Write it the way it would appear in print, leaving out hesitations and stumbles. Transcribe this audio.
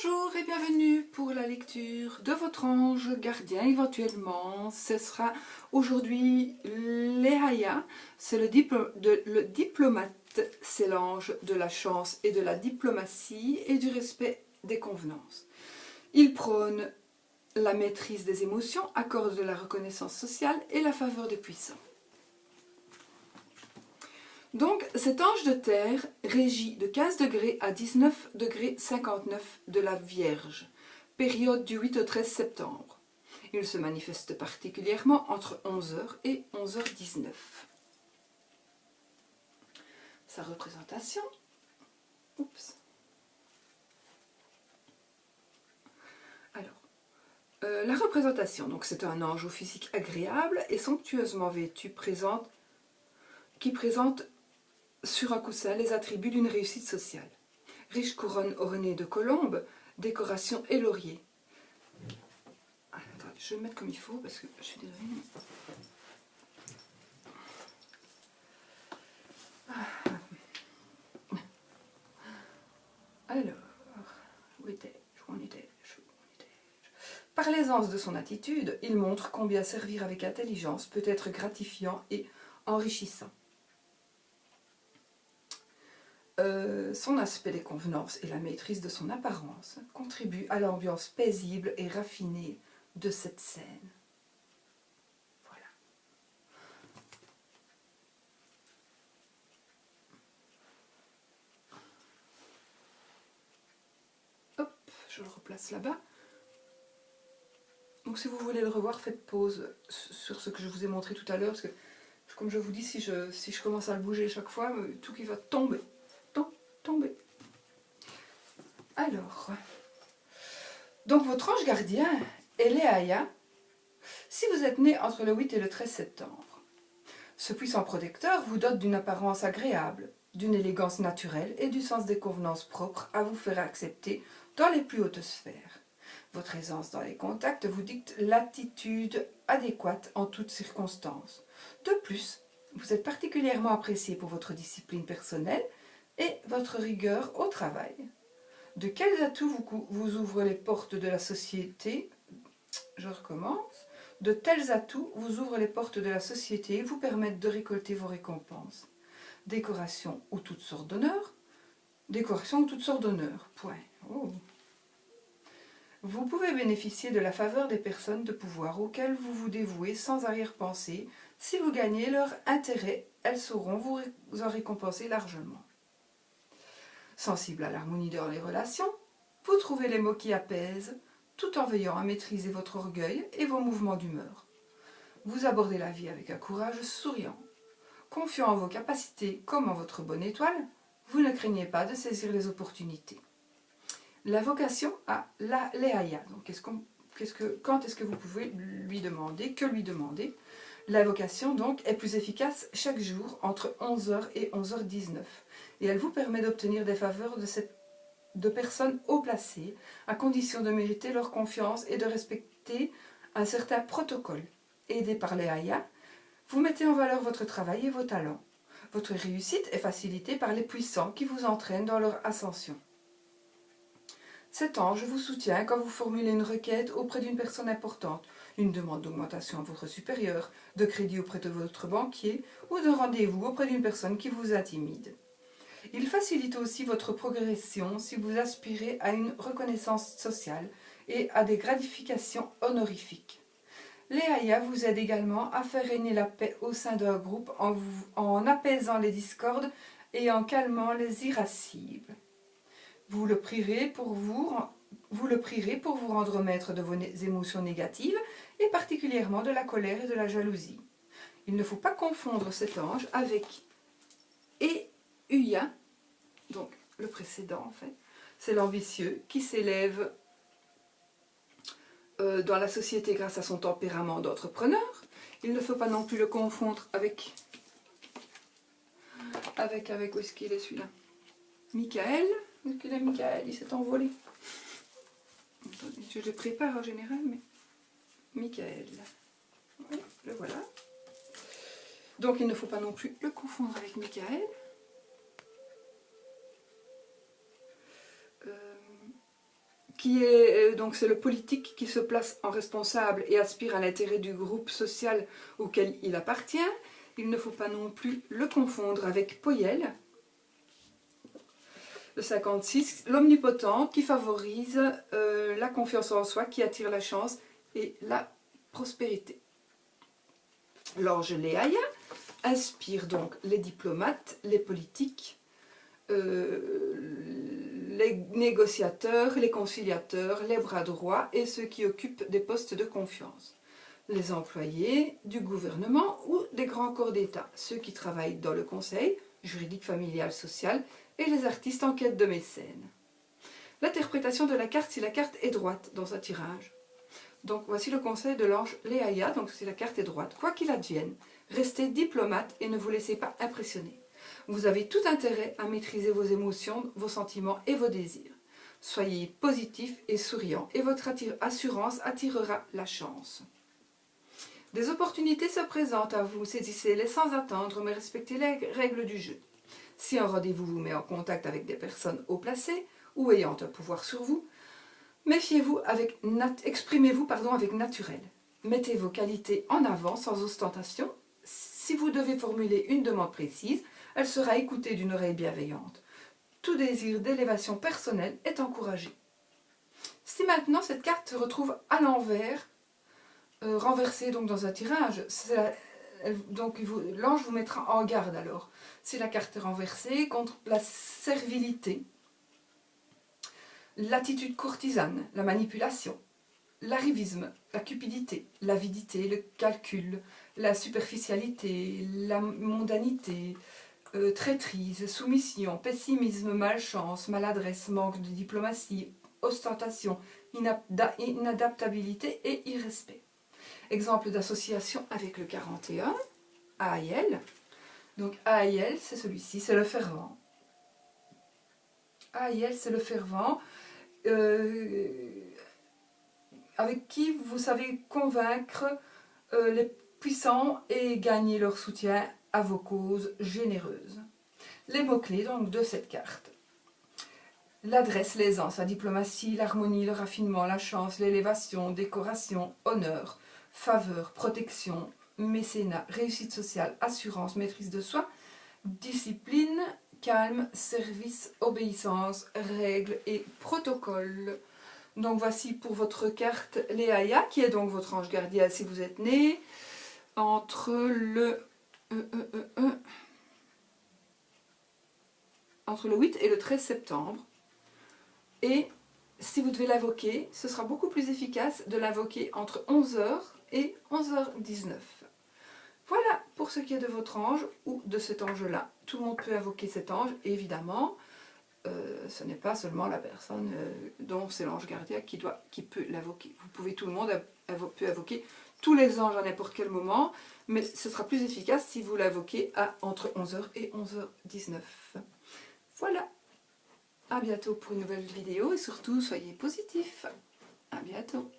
Bonjour et bienvenue pour la lecture de votre ange gardien. Éventuellement, ce sera aujourd'hui Léaïa, c'est le diplomate, c'est l'ange de la chance et de la diplomatie et du respect des convenances. Il prône la maîtrise des émotions, accorde de la reconnaissance sociale et la faveur des puissants. Donc cet ange de terre régit de 15 degrés à 19 degrés 59 de la Vierge, période du 8 au 13 septembre. Il se manifeste particulièrement entre 11h et 11h19. Sa représentation. Oups. Alors, la représentation, donc c'est un ange au physique agréable et somptueusement vêtu, qui présente sur un coussin les attributs d'une réussite sociale. Riche couronne ornée de colombes, décoration et lauriers. Attendez, je vais me mettre comme il faut parce que je suis désolée. Alors, où étais-je? Par l'aisance de son attitude, il montre combien servir avec intelligence peut être gratifiant et enrichissant. Son aspect des convenances et la maîtrise de son apparence contribuent à l'ambiance paisible et raffinée de cette scène. Voilà. Hop, je le replace là-bas. Donc si vous voulez le revoir, faites pause sur ce que je vous ai montré tout à l'heure, parce que comme je vous dis, si je commence à le bouger chaque fois, tout qui va tomber. Alors, donc votre ange gardien est Léaïa, si vous êtes né entre le 8 et le 13 septembre. Ce puissant protecteur vous dote d'une apparence agréable, d'une élégance naturelle et du sens des convenances propres à vous faire accepter dans les plus hautes sphères. Votre aisance dans les contacts vous dicte l'attitude adéquate en toutes circonstances. De plus, vous êtes particulièrement apprécié pour votre discipline personnelle et votre rigueur au travail. De quels atouts vous ouvrent les portes de la société? Je recommence. De tels atouts vous ouvrent les portes de la société et vous permettent de récolter vos récompenses. Décoration ou toutes sortes d'honneurs. Décoration ou toutes sortes d'honneurs. Point. Oh. Vous pouvez bénéficier de la faveur des personnes de pouvoir auxquelles vous vous dévouez sans arrière-pensée. Si vous gagnez leur intérêt, elles sauront vous en récompenser largement. Sensible à l'harmonie dans les relations, vous trouvez les mots qui apaisent, tout en veillant à maîtriser votre orgueil et vos mouvements d'humeur. Vous abordez la vie avec un courage souriant. Confiant en vos capacités comme en votre bonne étoile, vous ne craignez pas de saisir les opportunités. La vocation à la Léaïa. Donc, quand est-ce que vous pouvez lui demander? Que lui demander? La vocation donc est plus efficace chaque jour entre 11h et 11h19 et elle vous permet d'obtenir des faveurs de personnes haut placées à condition de mériter leur confiance et de respecter un certain protocole. Aidé par Léaïa, vous mettez en valeur votre travail et vos talents. Votre réussite est facilitée par les puissants qui vous entraînent dans leur ascension. Cet ange vous soutient quand vous formulez une requête auprès d'une personne importante, une demande d'augmentation à votre supérieur, de crédit auprès de votre banquier ou de rendez-vous auprès d'une personne qui vous intimide. Il facilite aussi votre progression si vous aspirez à une reconnaissance sociale et à des gratifications honorifiques. Léaïa vous aide également à faire régner la paix au sein d'un groupe en apaisant les discordes et en calmant les irascibles. Vous le prierez pour vous rendre maître de vos émotions négatives et particulièrement de la colère et de la jalousie. Il ne faut pas confondre cet ange avec Euya, donc le précédent en fait, c'est l'ambitieux qui s'élève dans la société grâce à son tempérament d'entrepreneur. Il ne faut pas non plus le confondre avec où est-ce qu'il est celui-là? Michael. Où est-ce qu'il est Michael? Il s'est envolé. Attendez, je le prépare en général, mais Michael. Oui, le voilà. Donc il ne faut pas non plus le confondre avec Michael. qui est donc c'est le politique qui se place en responsable et aspire à l'intérêt du groupe social auquel il appartient. Il ne faut pas non plus le confondre avec Poyel. Le 56, l'omnipotent qui favorise la confiance en soi, qui attire la chance et la prospérité. L'ange Léaïa inspire donc les diplomates, les politiques, les négociateurs, les conciliateurs, les bras droits et ceux qui occupent des postes de confiance. Les employés du gouvernement ou des grands corps d'État, ceux qui travaillent dans le conseil juridique, familial, social et les artistes en quête de mécènes. L'interprétation de la carte si la carte est droite dans un tirage. Donc voici le conseil de l'ange Léaïa, donc si la carte est droite. Quoi qu'il advienne, restez diplomate et ne vous laissez pas impressionner. Vous avez tout intérêt à maîtriser vos émotions, vos sentiments et vos désirs. Soyez positif et souriant et votre assurance attirera la chance. Des opportunités se présentent à vous, saisissez-les sans attendre mais respectez les règles du jeu. Si un rendez-vous vous met en contact avec des personnes haut placées ou ayant un pouvoir sur vous, exprimez-vous avec naturel. Mettez vos qualités en avant sans ostentation. Si vous devez formuler une demande précise, elle sera écoutée d'une oreille bienveillante. Tout désir d'élévation personnelle est encouragé. Si maintenant cette carte se retrouve à l'envers, renversée donc dans un tirage, l'ange vous mettra en garde alors. Si la carte est renversée, contre la servilité, l'attitude courtisane, la manipulation, l'arrivisme, la cupidité, l'avidité, le calcul, la superficialité, la mondanité, traîtrise, soumission, pessimisme, malchance, maladresse, manque de diplomatie, ostentation, inadaptabilité et irrespect. Exemple d'association avec le 41, Aïel. Donc Aïel, c'est celui-ci, c'est le fervent. Aïel, c'est le fervent. Avec qui vous savez convaincre les puissants et gagner leur soutien à vos causes généreuses. Les mots-clés donc de cette carte. L'adresse, l'aisance, la diplomatie, l'harmonie, le raffinement, la chance, l'élévation, décoration, honneur, faveur, protection, mécénat, réussite sociale, assurance, maîtrise de soi, discipline, calme, service, obéissance, règles et protocole. Donc voici pour votre carte Léaïa, qui est donc votre ange gardien si vous êtes né entre le 8 et le 13 septembre. Et si vous devez l'invoquer, ce sera beaucoup plus efficace de l'invoquer entre 11h et 11h19. Voilà pour ce qui est de votre ange ou de cet ange-là. Tout le monde peut invoquer cet ange, évidemment. Ce n'est pas seulement la personne dont c'est l'ange gardien qui peut l'invoquer. Tout le monde peut invoquer tous les anges à n'importe quel moment, mais ce sera plus efficace si vous l'invoquez entre 11h et 11h19. Voilà. À bientôt pour une nouvelle vidéo et surtout soyez positifs. À bientôt.